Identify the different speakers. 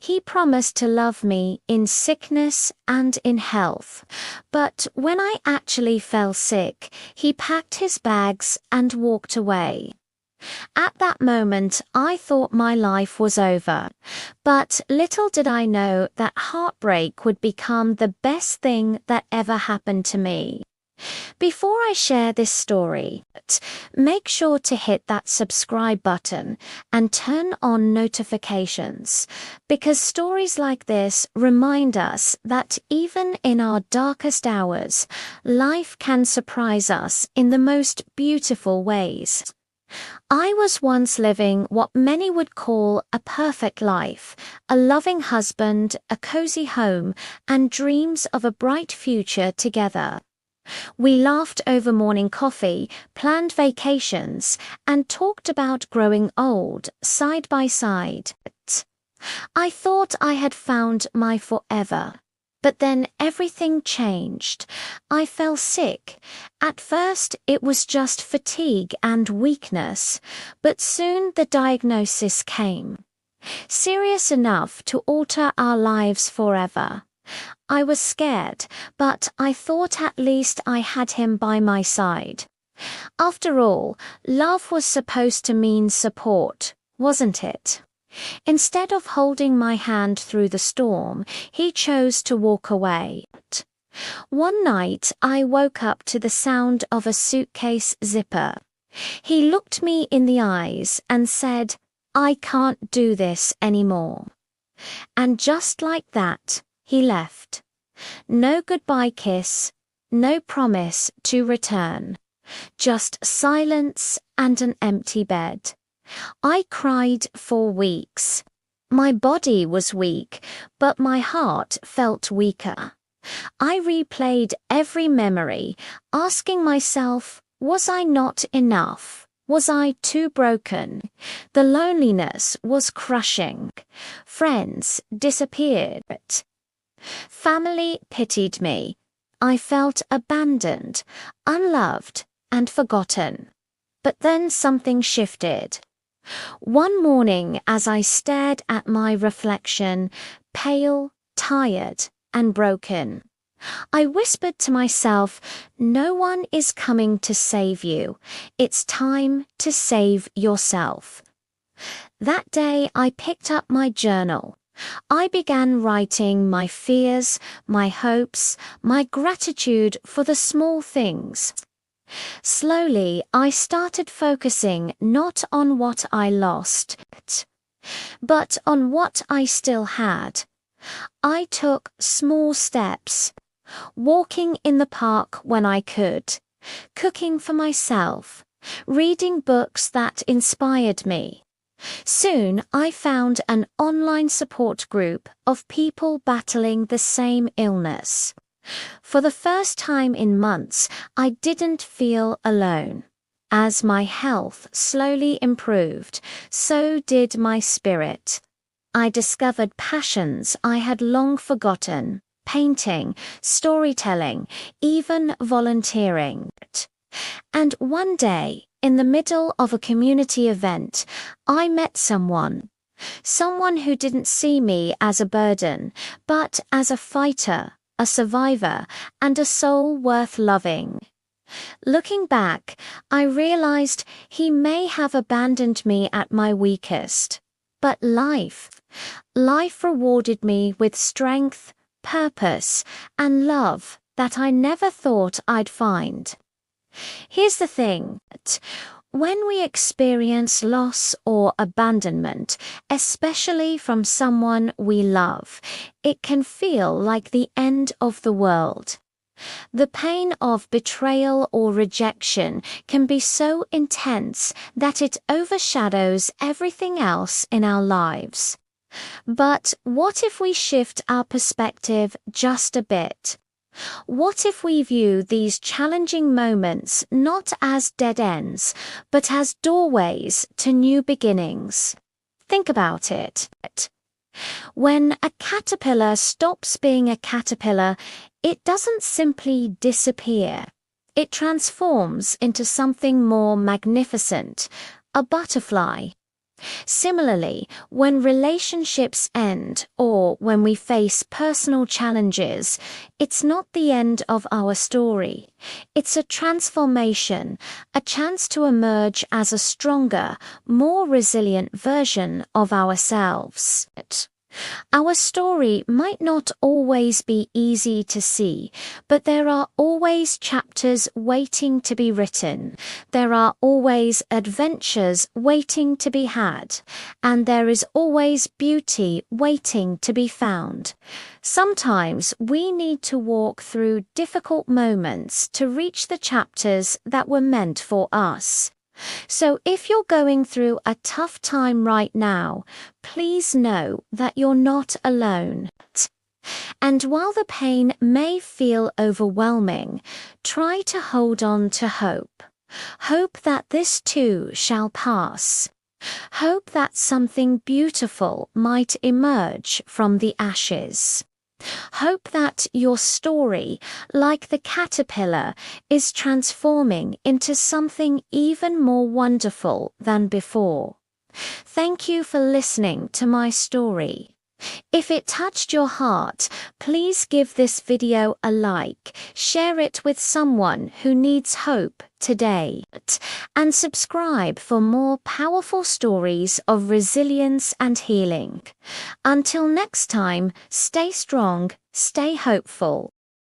Speaker 1: He promised to love me in sickness and in health. But when I actually fell sick, he packed his bags and walked away. At that moment, I thought my life was over. But little did I know that heartbreak would become the best thing that ever happened to me. Before I share this story, make sure to hit that subscribe button and turn on notifications, because stories like this remind us that even in our darkest hours, life can surprise us in the most beautiful ways. I was once living what many would call a perfect life, a loving husband, a cozy home, and dreams of a bright future together. We laughed over morning coffee, planned vacations, and talked about growing old, side by side. I thought I had found my forever. But then everything changed. I fell sick. At first, it was just fatigue and weakness, but soon the diagnosis came. Serious enough to alter our lives forever. I was scared, but I thought at least I had him by my side. After all, love was supposed to mean support, wasn't it? Instead of holding my hand through the storm, he chose to walk away. One night, I woke up to the sound of a suitcase zipper. He looked me in the eyes and said, "I can't do this anymore." And just like that, he left. No goodbye kiss, no promise to return. Just silence and an empty bed. I cried for weeks. My body was weak, but my heart felt weaker. I replayed every memory, asking myself, was I not enough? Was I too broken? The loneliness was crushing. Friends disappeared. Family pitied me. I felt abandoned, unloved, and forgotten. But then something shifted. One morning, as I stared at my reflection, pale, tired, and broken, I whispered to myself, "No one is coming to save you. It's time to save yourself." That day, I picked up my journal. I began writing my fears, my hopes, my gratitude for the small things. Slowly, I started focusing not on what I lost, but on what I still had. I took small steps, walking in the park when I could, cooking for myself, reading books that inspired me. Soon, I found an online support group of people battling the same illness. For the first time in months, I didn't feel alone. As my health slowly improved, so did my spirit. I discovered passions I had long forgotten: painting, storytelling, even volunteering. And one day, in the middle of a community event, I met someone who didn't see me as a burden, but as a fighter, a survivor, and a soul worth loving. Looking back, I realized he may have abandoned me at my weakest, but life rewarded me with strength, purpose, and love that I never thought I'd find. Here's the thing. When we experience loss or abandonment, especially from someone we love, it can feel like the end of the world. The pain of betrayal or rejection can be so intense that it overshadows everything else in our lives. But what if we shift our perspective just a bit? What if we view these challenging moments not as dead ends, but as doorways to new beginnings? Think about it. When a caterpillar stops being a caterpillar, it doesn't simply disappear. It transforms into something more magnificent, a butterfly. Similarly, when relationships end or when we face personal challenges, it's not the end of our story. It's a transformation, a chance to emerge as a stronger, more resilient version of ourselves. Our story might not always be easy to see, but there are always chapters waiting to be written. There are always adventures waiting to be had, and there is always beauty waiting to be found. Sometimes we need to walk through difficult moments to reach the chapters that were meant for us. So if you're going through a tough time right now, please know that you're not alone. And while the pain may feel overwhelming, try to hold on to hope. Hope that this too shall pass. Hope that something beautiful might emerge from the ashes. Hope that your story, like the caterpillar, is transforming into something even more wonderful than before. Thank you for listening to my story. If it touched your heart, please give this video a like, share it with someone who needs hope today, and subscribe for more powerful stories of resilience and healing. Until next time, stay strong, stay hopeful.